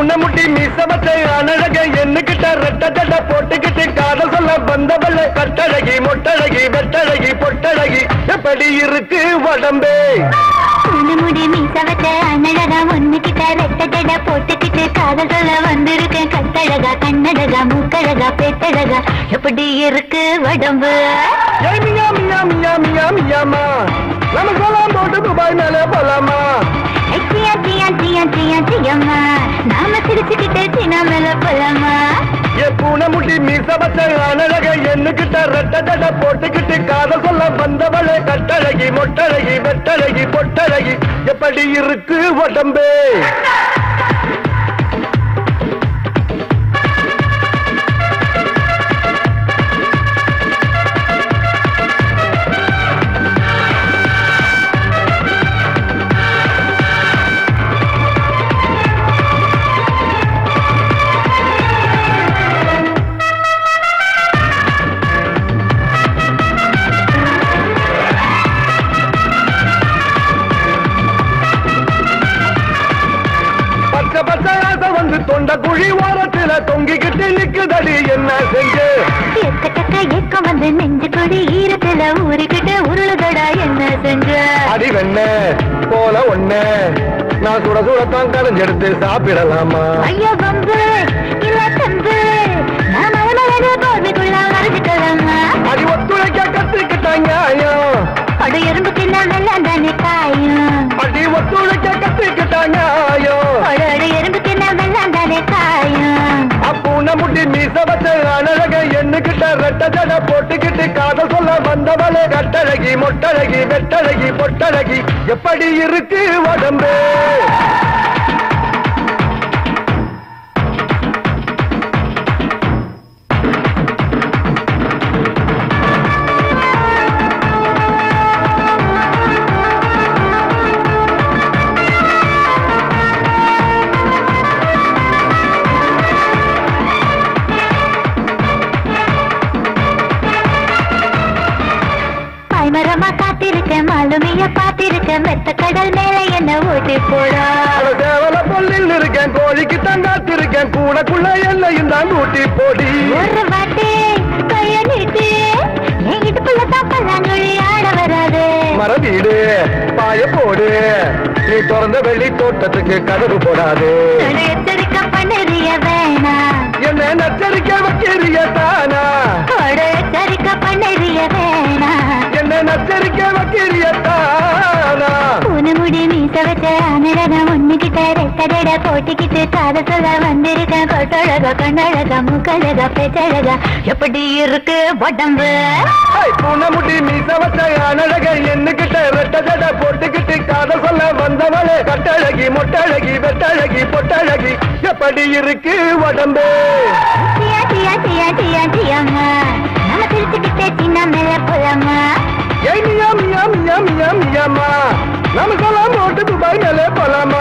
பூனமுட்டி மீசவத்தை அனழக என்னகிட்ட ரெட்ட ஜட போட்டுக்கிட்டு காதல் சொல்ல வந்தவள கட்டழகி மொட்டழகி வெட்டழகி பொட்டழகி எப்படி இருக்கு உடம்பே பூனமுடி மீசவத்தை அனழக ஒண்ணுகிட்ட ரெட்ட ஜட போட்டுக்கிட்டு காதல் சொல்ல வந்திருக்கேன் கட்டழகா கண்ணழகா மூக்கழகா பேட்டழகா எப்படி இருக்கு உடம்பு மியா மியா மியா மியா மியாமா நமக்கெல்லாம் போட்டு துபாய் மேலே போலாமா சியா சியா சியா சியா சியம்மா நாம சிரிச்சுக்கிட்டே சின்ன மேல போலாமா ஏ பூனமுட்டி மீசவத்தை அனழக என்னகிட்ட ரெட்ட ஜட போட்டுக்கிட்டு காதல் சொல்ல வந்தவளே கட்டழகி மொட்டழகி வெட்டழகி பொட்டழகி எப்படி இருக்கு உடம்பே தொண்ட குழி ஓரத்துல தொங்கிக்கிட்டு நிக்குதடி என்ன செஞ்சு எக்கத்தக்க ஏக்கம் வந்து நெஞ்சு கொடி ஈரத்துல ஊறிக்கிட்டு உருளுதடா என்ன செஞ்ச அடி வெண்ண போல ஒண்ணு நான் சுட சுடத்தான் கடைஞ்செடுத்து சாப்பிடலாமா ஐயோ பம்பு இல்ல தம்பு நான் மழை போர்வைக்குள்ள மறைஞ்சுக்கலாமா அடி ஒத்துழைக்க கத்துக்கிட்டாங்க அடு எறும்பு தின்ன வெள்ளம் தானே காயும் அடி ஒத்துழைக்க கத்துக்கிட்டாங்க அடு எறும்பு தின்ன வெள்ளம் தானே காயும் பூனமுட்டி மீசவத்தை அனழக என்னகிட்ட ரெட்ட ஜட போட்டுக்கிட்டு காதல் சொல்ல வந்தவளே கட்டழகி மொட்டழகி வெட்டழகி பொட்டழகி எப்படி இருக்கு உடம்பு மரமா காத்திருக்கேன் மாலுமிய பாத்திருக்கேன் மெத்த கடல் மேல என்ன ஓட்டி போடா சேவல பொல்லில் இருக்கேன் கோழிக்கு தங்காத்திருக்கேன் கூடக்குள்ள எல்லையும் தான் ஊட்டி போடி ஒரு வாட்டி கைய நீட்டு என் இடுப்புல தப்பலாங்குழி ஆட வராது மரவீடு பாய போடு நீ திறந்த வெள்ளி தோட்டத்துக்கு கதவு போடாது எச்சரிக்கை பண்ணறிய வேணா என்ன நச்சரிக்க வைக்கிறிய தானா எச்சரிக்கை பண்ணறிய வேணா என்ன நச்சரிக்க வைக்கிறிய தானா பூனமுடி மீச வச்ச அனழக ஒண்ணுகிட்ட ரெட்டடட போட்டிக்கிட்டு காத சொல்ல வந்திருக்கேன் கொட்டழகா கண்ணழகா மூக்கழகா பேச்சழகா எப்படி இருக்கு உடம்பு பூனமுட்டி மீச வச்ச அனழக என்னகிட்ட ரெட்டடட போட்டுக்கிட்டு காத சொல்ல வந்தவளே கட்டழகி மொட்டழகி வெட்டழகி பொட்டழகி எப்படி இருக்கு உடம்பு சியா சியா சியா சியா சியம்மா நம்ம சிரிச்சுக்கிட்டே சின்ன மேல போலாமா மியா மியா மியா மியா மியாமா நமக்கெல்லாம் போட்டு துபாய் மேலே போலாமா